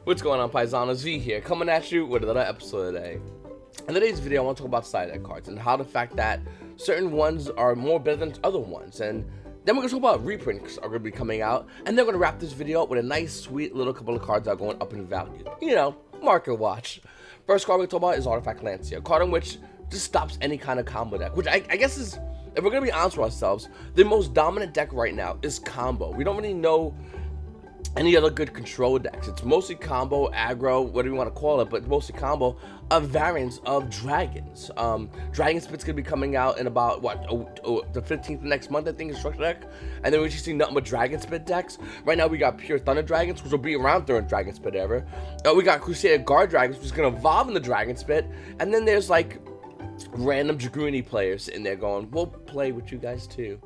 What's going on, Paisanos? V here, coming at you with another episode today. In today's video, I want to talk about side deck cards and how the fact that certain ones are more better than other ones. And then we're going to talk about reprints are going to be coming out. And then we're going to wrap this video up with a nice, sweet little couple of cards that are going up in value. You know, market watch. First card we're going to talk about is Artifact Lancia, a card in which just stops any kind of combo deck, which I guess is, if we're going to be honest with ourselves, the most dominant deck right now is combo. We don't really know any other good control decks. It's mostly combo, aggro, whatever you want to call it, but mostly combo of variants of dragons. Dragon Spit's gonna be coming out in about the 15th of next month, I think, is structure deck. And then we're just seeing nothing but Dragon Spit decks. Right now we got Pure Thunder Dragons, which will be around during Dragon Spit ever. We got Crusader Guard Dragons, which is gonna evolve in the Dragon Spit. And then there's like random Dragooni players in there going, we'll play with you guys too.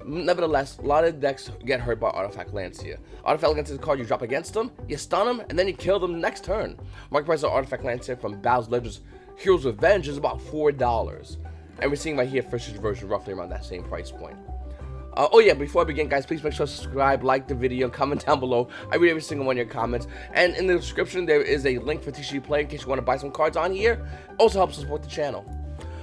Nevertheless, a lot of decks get hurt by Artifact Lancia. Artifact Lancia is a card you drop against them, you stun them, and then you kill them the next turn. Market price of Artifact Lancia from Battle's Legends Heroes Revenge is about $4. And we're seeing right here first version roughly around that same price point. Oh yeah, before I begin, guys, please make sure to subscribe, like the video, and comment down below. I read every single one of your comments. And in the description, there is a link for TCG Play in case you want to buy some cards on here. Also helps support the channel.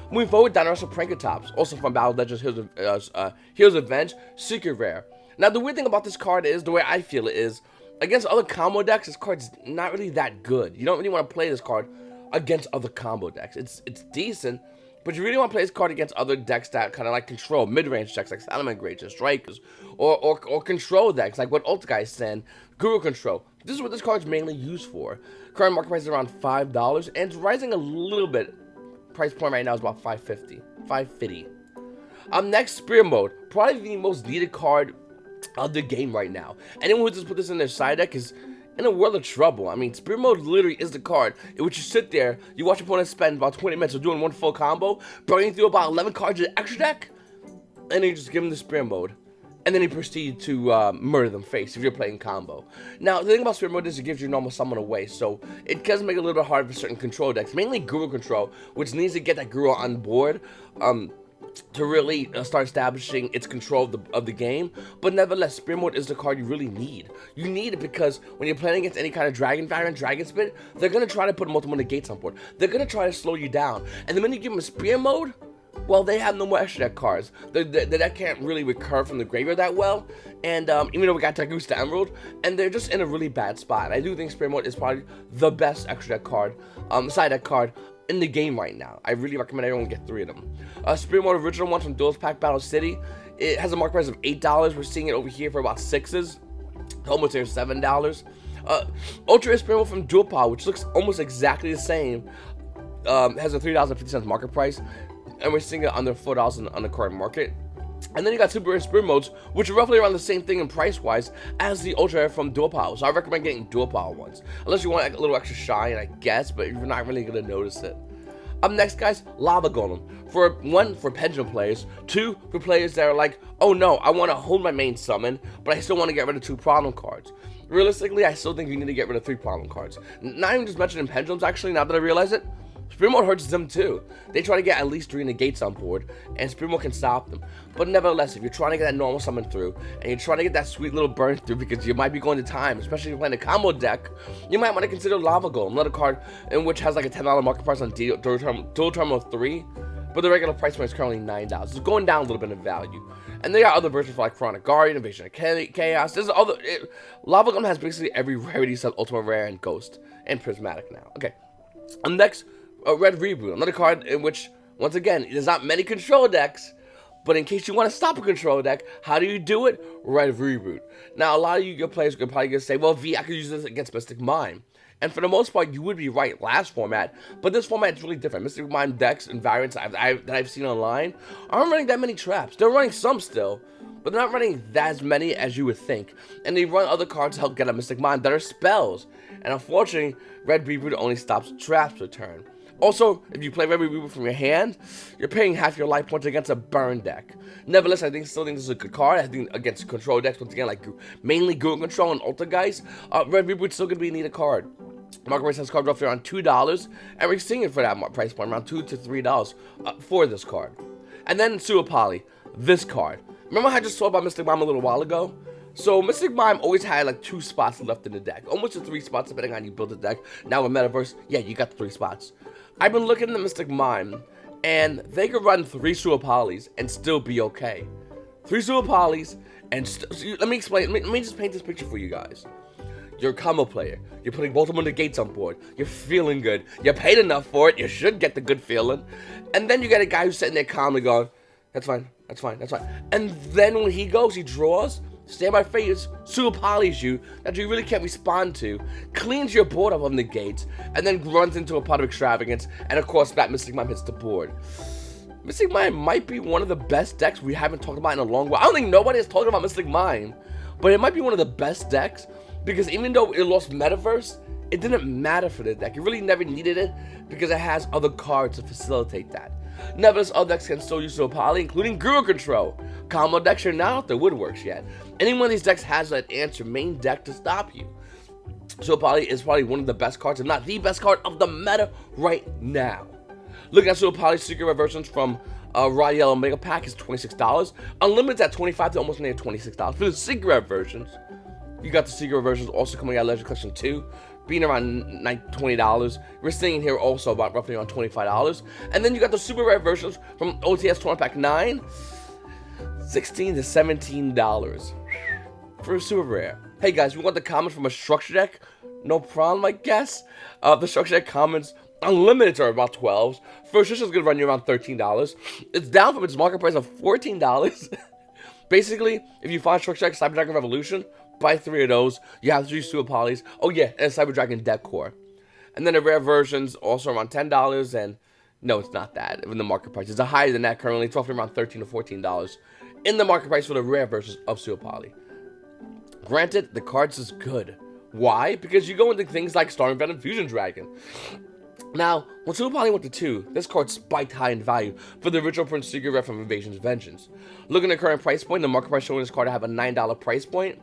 Moving forward, Dinosaur Prankatops, also from Battle Legends Heroes Revenge, Secret Rare. Now, the weird thing about this card is, the way I feel it is, against other combo decks, this card's not really that good. You don't really want to play this card against other combo decks. It's decent, but you really want to play this card against other decks that kind of like control mid-range decks like Salamander Greats, Strikers, or control decks like what Ult guys send, Guru Control. This is what this card's mainly used for. Current market price is around $5, and it's rising a little bit. Price point right now is about $5.50. Next, Spear Mode, probably the most needed card of the game right now. Anyone who just put this in their side deck is in a world of trouble. I mean, Spear Mode literally is the card in which you sit there, you watch your opponent spend about 20 minutes of doing one full combo, burning through about 11 cards in the extra deck, and then you just give them the Spear Mode. And then you proceed to murder them face if you're playing combo. Now, the thing about Spirit Mode is it gives you normal summon away, so it does make it a little bit hard for certain control decks, mainly Guru Control, which needs to get that Guru on board to really start establishing its control of the game. But nevertheless, Spirit Mode is the card you really need. You need it because when you're playing against any kind of Dragon variant, Dragon Spit, they're going to try to put multiple negates on board. They're going to try to slow you down. And the minute you give them a Spirit Mode, well, they have no more extra deck cards. The deck can't really recur from the graveyard that well, and even though we got Tagusta Emerald, and they're just in a really bad spot. I do think Spirit Mode is probably the best extra deck card, side deck card in the game right now. I really recommend everyone get 3 of them. Spirit Mode original one from Duelist Pack Battle City. It has a market price of $8. We're seeing it over here for about 6s, almost here $7. Ultra Spirit Mode from Dual Power, which looks almost exactly the same, has a $3.50 market price. And we're seeing it under $4 on the current market. And then you got Super Rare Spirit Modes, which are roughly around the same thing in price-wise as the Ultra Rare from Dual Power. So I recommend getting Dual Power ones. Unless you want like, a little extra shine, I guess, but you're not really going to notice it. Up next, guys, Lava Golem. For Pendulum players. 2, for players that are like, oh no, I want to hold my main summon, but I still want to get rid of 2 problem cards. Realistically, I still think you need to get rid of 3 problem cards. Not even just mentioning Pendulums, actually, now that I realize it. Spirit Mode hurts them too. They try to get at least 3 negates on board, and Spirit Mode can stop them. But nevertheless, if you're trying to get that normal summon through, and you're trying to get that sweet little burn through because you might be going to time, especially if you're playing a combo deck, you might want to consider Lava Golem, another card in which has like a $10 market price on dual terminal 3, but the regular price point is currently $9. It's going down a little bit in value. And they got other versions for like Chronic Guardian, Invasion of Chaos. There's other. Lava Golem has basically every rarity except Ultimate Rare and Ghost and Prismatic now. Okay. Next, Red Reboot, another card in which, once again, there's not many control decks, but in case you want to stop a control deck, how do you do it? Red Reboot. Now, a lot of you players could probably say, well, V, I could use this against Mystic Mime. And for the most part, you would be right last format, but this format is really different. Mystic Mime decks and variants that I've seen online aren't running that many traps. They're running some still, but they're not running as many as you would think. And they run other cards to help get a Mystic Mime that are spells. And unfortunately, Red Reboot only stops traps per turn. Also, if you play Red Reboot from your hand, you're paying half your life points against a burn deck. Nevertheless, I still think this is a good card. I think against control decks, once again, like mainly Guru Control and Ultra guys, Red Reboot's still going to be a needed card. Market price has card roughly around $2, and we're seeing it for that price point, around $2 to $3 for this card. And then Super Poly, this card. Remember how I just talked about Mystic Mime a little while ago? So Mystic Mime always had like 2 spots left in the deck, almost to 3 spots depending on how you build the deck. Now with Metaverse, yeah, you got the 3 spots. I've been looking at the Mystic Mime, and they could run 3 Super Polys and still be okay. 3 Super Polys, and let me explain. Let me just paint this picture for you guys. You're a combo player. You're putting both of them on the gates on board. You're feeling good. You paid enough for it. You should get the good feeling. And then you got a guy who's sitting there calmly going, that's fine, that's fine, that's fine. And then when he goes, he draws, standby phase, super polys you, that you really can't respond to, cleans your board up on the gates, and then runs into a pot of extravagance, and of course that Mystic Mime hits the board. Mystic Mime might be one of the best decks we haven't talked about in a long while. I don't think nobody has talked about Mystic Mime, but it might be one of the best decks, because even though it lost Metaverse, it didn't matter for the deck. It really never needed it, because it has other cards to facilitate that. Nevertheless, other decks can still use Super Poly, including Guru Control. Combo decks are not out the woodworks yet. Any one of these decks has that answer main deck to stop you. Super Poly is probably one of the best cards, if not the best card of the meta right now. Looking at Super Poly's secret rare versions from Raw Yellow Mega Pack is $26. Unlimited at $25 to almost near $26. For the secret rare versions, you got the secret rare versions also coming out of Legend Collection 2, being around $20. We're seeing here also about roughly around $25. And then you got the super rare versions from OTS Tournament Pack 9, $16 to $17 for a super rare. Hey guys, we want the comments from a structure deck? No problem, I guess. The structure deck comments unlimited are about 12. First edition is going to run you around $13. It's down from its market price of $14. Basically, if you find structure deck Cyber Dragon Revolution, buy 3 of those. You have 3 Super Polys. Oh yeah, and a Cyber Dragon deck core. And then the rare versions also around $10, and no, it's not that in the market price. It's higher than that currently. It's roughly around $13 to $14 in the market price for the rare versions of Super Poly. Granted, the cards is good. Why? Because you go into things like Storm Venom Fusion Dragon. Now, when Super Poly went to 2, this card spiked high in value for the original Prince Secret Rare from Invasion's Vengeance. Looking at the current price point, the market price showing this card to have a $9 price point.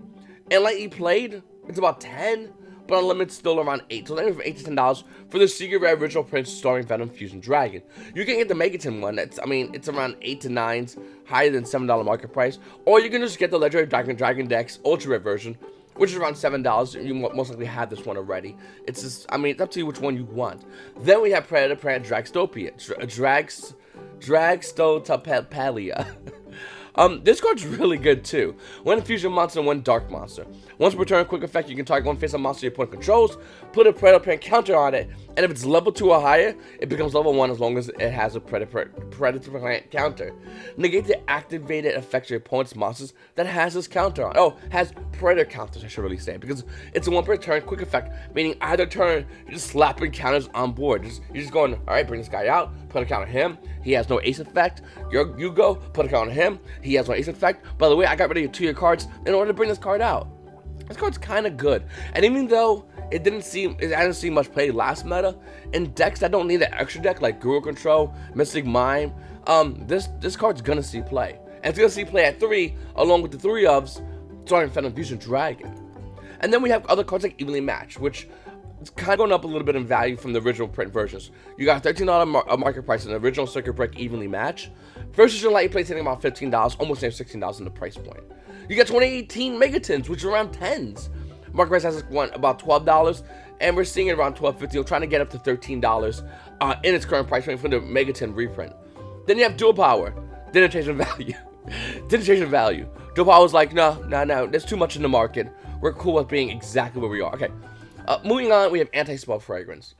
And lightly played, it's about 10, but unlimited still around 8. So anywhere from $8 to $10 for the Secret Rare Original Prince Starring Venom Fusion Dragon. You can get the Megaton one. It's around 8 to 9s, higher than $7 market price. Or you can just get the Legendary Dragon Dex Ultra Rare version, which is around $7. You most likely have this one already. It's just, it's up to you which one you want. Then we have Predator Dragstopia. Dragstotapelia. This card's really good too. 1 Fusion Monster and 1 Dark Monster. Once per turn, quick effect, you can target one face-up monster your opponent controls, put a Predator Parent counter on it, and if it's level 2 or higher, it becomes level 1 as long as it has a Predator Parent counter. Negate the activated effects of your opponent's monsters that has this counter on. Oh, has Predator counters, I should really say, because it's a 1 per turn quick effect, meaning either turn, you're just slapping counters on board. You're just going, alright, bring this guy out, put a counter on him, he has no ace effect, you go, put a counter on him, he has no ace effect. By the way, I got rid of 2 of your cards in order to bring this card out. This card's kind of good, and even though it hasn't seen much play last meta, in decks that don't need an extra deck like Guru Control, Mystic Mime, this card's gonna see play, and it's gonna see play at 3 along with the 3 ofs starting Venom Fusion Dragon. And then we have other cards like Evenly Matched, which it's kind of going up a little bit in value from the original print versions. You got $13 market price in the original Circuit Break Evenly Match. Versus your light plate hitting about $15, almost near $16 in the price point. You got 2018 Megatons, which are around 10s. Market price has one about $12, and we're seeing it around $12.50. We're trying to get up to $13 in its current price point for the Megaton reprint. Then you have Dual Power. Didn't change in value. Didn't change in value. Dual Power was like, no, there's too much in the market. We're cool with being exactly where we are. Okay. Moving on, we have Anti-Spell Fragrance.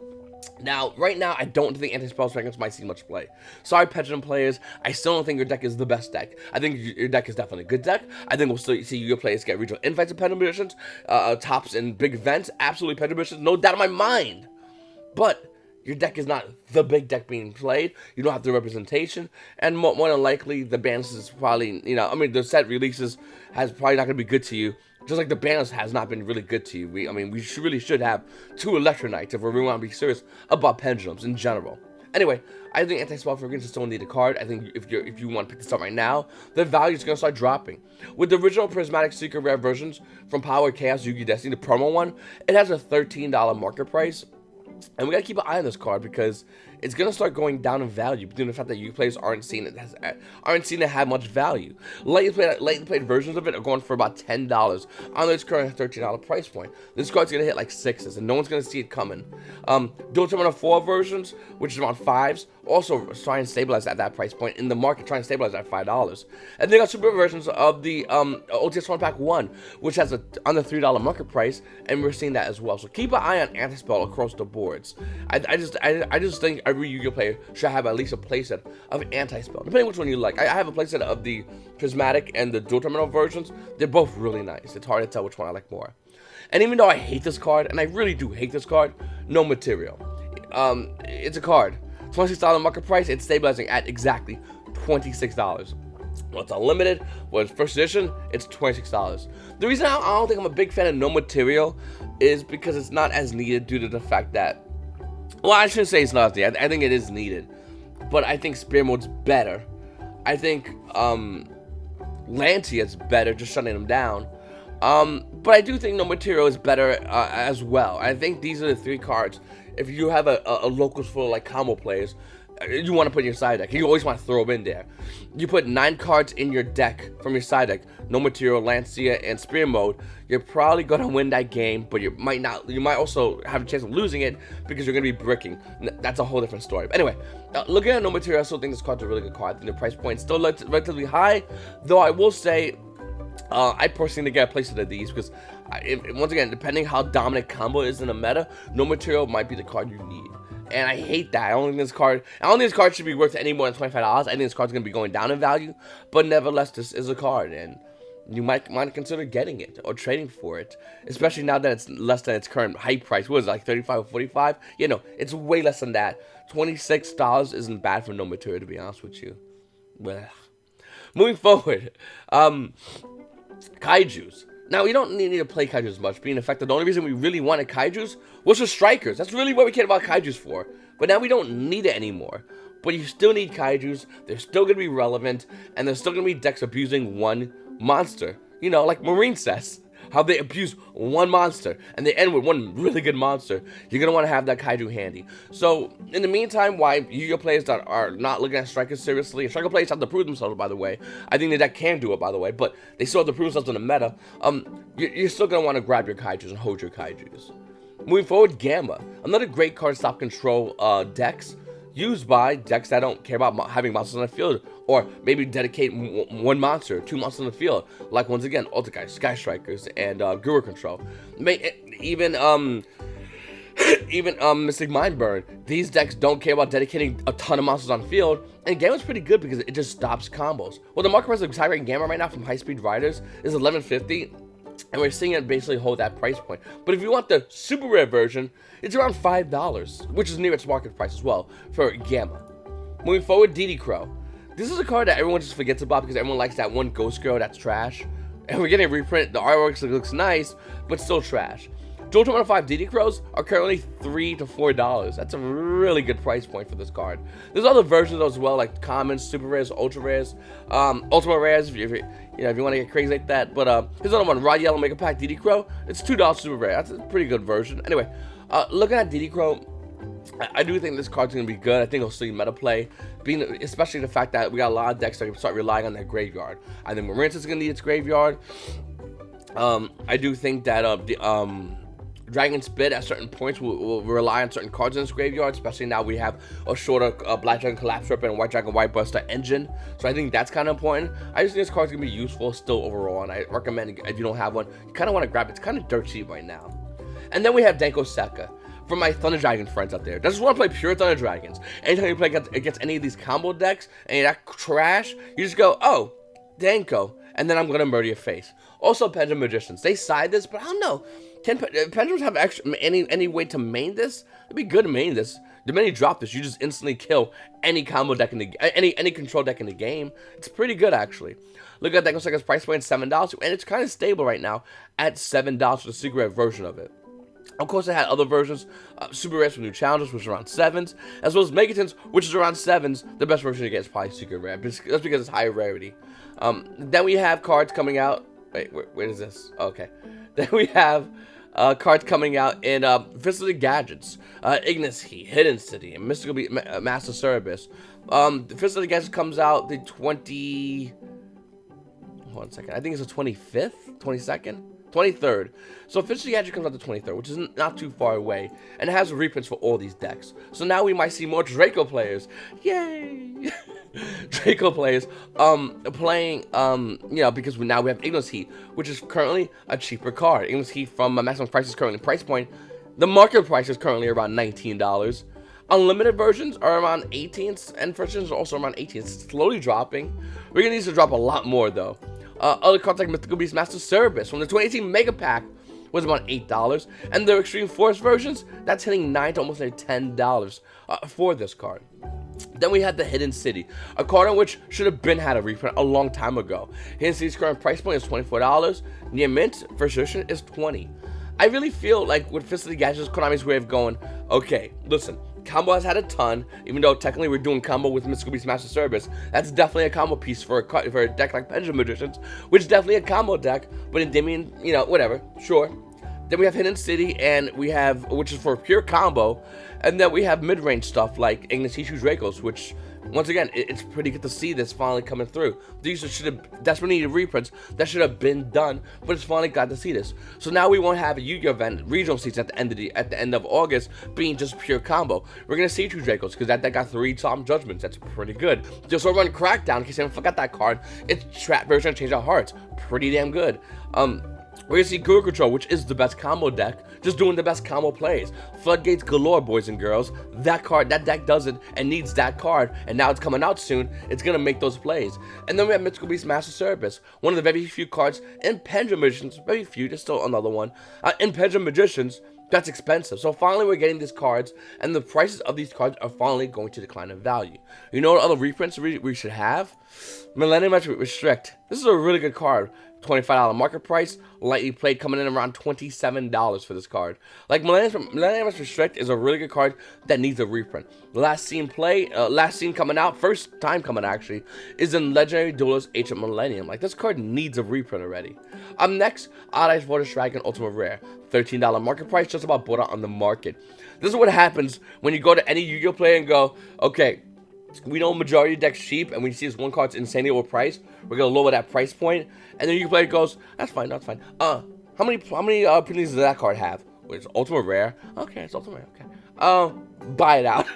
Now, right now, I don't think Anti-Spell Fragrance might see much play. Sorry, Pendulum players, I still don't think your deck is the best deck. I think your deck is definitely a good deck. I think we'll still see your players get regional invites and Pendulum Editions, tops in big events, absolutely Pendulum Editions, no doubt in my mind. But your deck is not the big deck being played. You don't have the representation, and more than likely, the balance is probably, the set releases has probably not going to be good to you. Just like the balance has not been really good to you. We really should have 2 Electronites if we really want to be serious about pendulums in general. Anyway, I think Anti-Spell Fragrance is still a needed card. I think if you want to pick this up right now, the value is going to start dropping. With the original Prismatic Secret Rare versions from Power, Chaos, Yu-Gi-Oh! Destiny, the promo one, it has a $13 market price. And we gotta keep an eye on this card because it's gonna start going down in value due to the fact that you players aren't seeing it have much value. Lightly played versions of it are going for about $10 on its current $13 price point. This card's gonna hit like 6s, and no one's gonna see it coming. Dual Terminal 4 versions, which is around 5s, also try and stabilize at that price point in the market, trying to stabilize at $5. And they got super versions of the OTS 1 Pack 1, which has on the $3 market price, and we're seeing that as well. So keep an eye on anti-spell across the boards. I just think every Yu-Gi-Oh player should have at least a playset of anti-spell, depending which one you like. I have a playset of the prismatic and the dual terminal versions. They're both really nice. It's hard to tell which one I like more. And even though I hate this card, and I really do hate this card, no material. It's a card. $26 market price. It's stabilizing at exactly $26. Well, it's unlimited. Well, it's first edition. It's $26. The reason I don't think I'm a big fan of no material is because it's not as needed due to the fact that, well, I shouldn't say it's not as needed. I think it is needed, but I think Spear Mode's better. I think Lantia's better, just shutting them down. But I do think no material is better as well. I think these are the three cards. If you have a locals full of like combo players, you want to put in your side deck. You always want to throw them in there. You put 9 cards in your deck from your side deck. No material, Lancia, and Spear Mode. You're probably gonna win that game, but you might not. You might also have a chance of losing it because you're gonna be bricking. That's a whole different story. But anyway, looking at no material, I still think this card's a really good card. I think the price point is still relatively high, though I will say, I personally get a playset of these because, once again, depending how dominant combo is in the meta, no material might be the card you need. And I hate that. I don't think this card should be worth any more than $25. I think this card's gonna be going down in value, but nevertheless, this is a card, and you might consider getting it or trading for it, especially now that it's less than its current hype price. What is it, like 35 or 45? You know, it's way less than that. $26 isn't bad for no material, to be honest with you. Well, moving forward, kaijus. Now, we don't need to play kaijus much, being the fact that the only reason we really wanted kaijus was for strikers. That's really what we cared about kaijus for. But now we don't need it anymore. But you still need kaijus, they're still going to be relevant, and there's still going to be decks abusing one monster. You know, like Marine says, how they abuse one monster, and they end with one really good monster. You're going to want to have that kaiju handy. So, in the meantime, why Yu-Gi-Oh players that are not looking at strikers seriously, and striker players have to prove themselves, by the way. I think the deck can do it, by the way, but they still have to prove themselves in the meta. You're still going to want to grab your kaijus and hold your kaijus. Moving forward, Gamma. Another great card to stop control decks used by decks that don't care about having monsters on the field, or maybe dedicate one monster, 2 monsters on the field, like once again, Ultra Sky Strikers and Guru Control. Even Mystic Mindburn. These decks don't care about dedicating a ton of monsters on the field, and Gamma's pretty good because it just stops combos. Well, the market price of Cyber Gamma right now from High Speed Riders is $11.50. And we're seeing it basically hold that price point. But if you want the super rare version, it's around $5, which is near its market price as well for Gamma. Moving forward, DD Crow. This is a card that everyone just forgets about because everyone likes that one Ghost Girl that's trash. And we're getting a reprint. The artwork looks nice, but still trash. Dual Terminal 5 DD Crows are currently $3 to $4. That's a really good price point for this card. There's other versions as well, like commons, super rares, ultra rares, ultimate rares, if you want to get crazy like that. But here's another one, Rod Yellow Mega Pack DD Crow. It's $2 super rare. That's a pretty good version. Anyway, looking at DD Crow, I do think this card's going to be good. I think it'll see meta play, especially the fact that we got a lot of decks that can start relying on their graveyard. I think Marines is going to need its graveyard. I do think that Dragon Spit at certain points will rely on certain cards in this graveyard, especially now we have a shorter Black Dragon Collapse Rip and White Dragon White Buster engine. So I think that's kind of important. I just think this card's going to be useful still overall, and I recommend if you don't have one, you kind of want to grab it. It's kind of dirt cheap right now. And then we have Denko Sekka. For my Thunder Dragon friends out there that just want to play pure Thunder Dragons, anytime you play against any of these combo decks and you're that trash, you just go, oh, Denko, and then I'm going to murder your face. Also, Pendulum Magicians. They side this, but I don't know. Can Pendulums have any way to main this? It'd be good to main this. The minute you drop this, you just instantly kill any combo deck in the any control deck in the game. It's pretty good, actually. Look at Denko Sekka's price point, $7, and it's kind of stable right now at $7 for the secret rare version of it. Of course, it had other versions, Super Rares from New Challengers, which is around 7s, as well as Megatons, which is around 7s. The best version you get is probably Secret Rare, that's because it's higher rarity. Then we have cards coming out. Wait, where is this? Okay. Then we have cards coming out in Facility Gadgets, Ignis Heat, Hidden City, and Mystical Master Service. The Facility Gadgets comes out the 20... Hold on a second. I think it's the 25th, 22nd, 23rd. So Facility Gadget comes out the 23rd, which is not too far away, and it has reprints for all these decks. So now we might see more Draco players. Yay! Draco players playing because now we have Ignis Heat, which is currently a cheaper card. Ignis Heat from maximum price is currently price point. The market price is currently around $19. Unlimited versions are around 18, and versions are also around 18. It's slowly dropping. We're gonna need to drop a lot more though. Other cards like Mythical Beast Master Service from the 2018 Mega Pack was about $8, and the Extreme Force versions, that's hitting $9 to almost like $10 for this card. Then we had the Hidden City, a card on which should have been had a reprint a long time ago. Hidden City's current price point is $24. Near mint, first edition is $20. I really feel like with Facility Gadgets, Konami's way of going, okay, listen, Combo has had a ton, even though technically we're doing combo with Mystical Beast Master Service. That's definitely a combo piece for a deck like Pendulum Magicians, which is definitely a combo deck, but in Endymion, whatever, sure. Then we have Hidden City, and we have, which is for pure combo, and then we have mid-range stuff like Ignis Heat Dracos, which, once again, it's pretty good to see this finally coming through. These should have desperately needed reprints that should have been done, but it's finally glad to see this. So now we won't have a Yu-Gi-Oh event, regional season at the end of August being just pure combo. We're gonna see 2 Dracos because that deck got 3 Solemn Judgments. That's pretty good. Just run Crackdown in case anyone forgot that card. It's Trap version of Change of Hearts, pretty damn good. We're gonna see Guru Control, which is the best combo deck, just doing the best combo plays. Floodgates galore, boys and girls. That deck does it and needs that card, and now it's coming out soon. It's gonna make those plays. And then we have Mythical Beast Master Service, one of the very few cards in Pendulum Magicians. Very few, there's still another one in Pendulum Magicians. That's expensive. So finally we're getting these cards, and the prices of these cards are finally going to decline in value. You know what other reprints we should have? Millennium Restrict. This is a really good card. $25 market price, lightly played, coming in around $27 for this card. Like Millennium Restrict is a really good card that needs a reprint. Last seen coming out, first time coming actually, is in Legendary Duelist Ancient Millennium. Like, this card needs a reprint already. Up next, Odd Eyes VORTEX Dragon Ultimate Rare, $13 market price, just about bought out on the market. This is what happens when you go to any Yu-Gi-Oh player and go, okay, we know majority of decks cheap, and when you see this one card's insanely overpriced, we're gonna lower that price point. And then you player goes, that's fine, that's fine. How many opinions does that card have? Wait, it's Ultimate Rare. Okay, it's Ultimate Rare. Okay. Buy it out.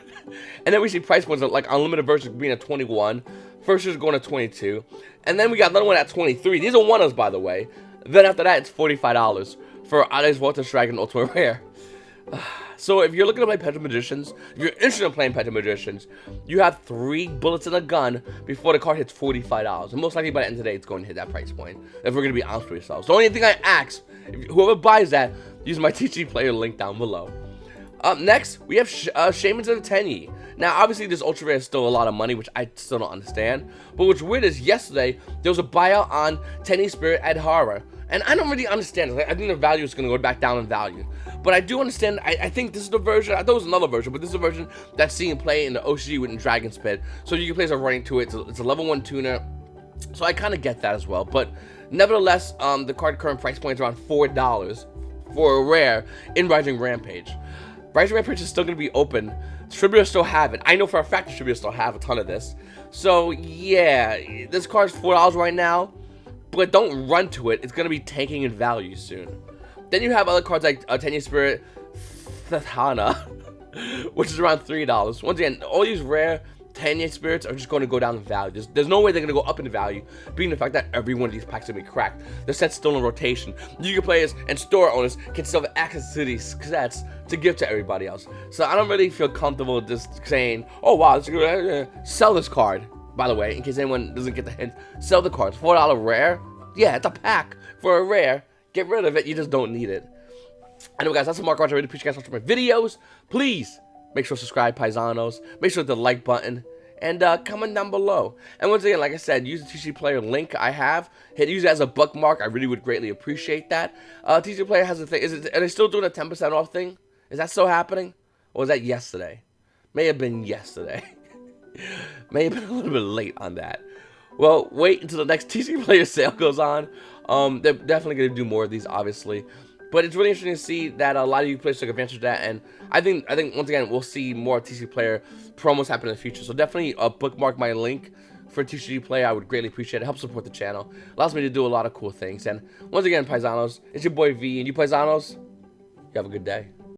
And then we see price points like unlimited version being at 21, first is going to 22, and then we got another one at 23. These are one-offs, by the way. Then after that, it's $45 for Odd Eyes VORTEX Dragon Ultimate Rare. So if you're looking to play Pendulum Magicians, if you're interested in playing Pendulum Magicians, you have 3 bullets in a gun before the card hits $45. And most likely by the end of the day, it's going to hit that price point, if we're going to be honest with yourselves. The only thing I ask, whoever buys that, use my TG player link down below. Up next, we have Shamans of the TENYI. Now, obviously, this Ultra Rare is still a lot of money, which I still don't understand. But what's weird is yesterday, there was a buyout on TENYI Spirit Adhara. And I don't really understand it. I think the value is going to go back down in value. But I do understand, I think this is the version, I thought it was another version, but this is the version that's seen play in the OCG with Dragon Spit. So you can play as a running to it. It's a level 1 tuner. So I kind of get that as well. But nevertheless, the card current price point is around $4 for a rare in Rising Rampage. Rising Rampage is still going to be open. Distributors still have it. I know for a fact distributors still have a ton of this. So yeah, this card's $4 right now. But don't run to it. It's going to be tanking in value soon. Then you have other cards like TENYI Spirit Thana, which is around $3. Once again, all these rare TENYI Spirits are just going to go down in value. There's no way they're going to go up in value, being the fact that every one of these packs are going to be cracked. The set's still in rotation. Yu-Gi-Oh players and store owners can still have access to these sets to give to everybody else. So I don't really feel comfortable just saying, oh wow, this is good. Sell this card. By the way, in case anyone doesn't get the hint, sell the cards. $4 rare? Yeah, it's a pack for a rare. Get rid of it. You just don't need it. Anyway, guys, that's the Mark Roger. I really appreciate you guys watching my videos. Please make sure to subscribe, paisanos. Make sure to hit the like button and comment down below. And once again, like I said, use the TC Player link I have. Use it as a bookmark. I really would greatly appreciate that. TC Player has a thing. Are they still doing a 10% off thing? Is that still happening? Or was that yesterday? May have been yesterday. May have been a little bit late on that. Well, wait until the next TC Player sale goes on. They're definitely going to do more of these, obviously. But it's really interesting to see that a lot of you players took advantage of that, and I think once again we'll see more TCG Player promos happen in the future. So definitely bookmark my link for TCG Player. I would greatly appreciate it. Help support the channel. Allows me to do a lot of cool things. And once again, Paisanos, it's your boy V, and you Paisanos, you have a good day.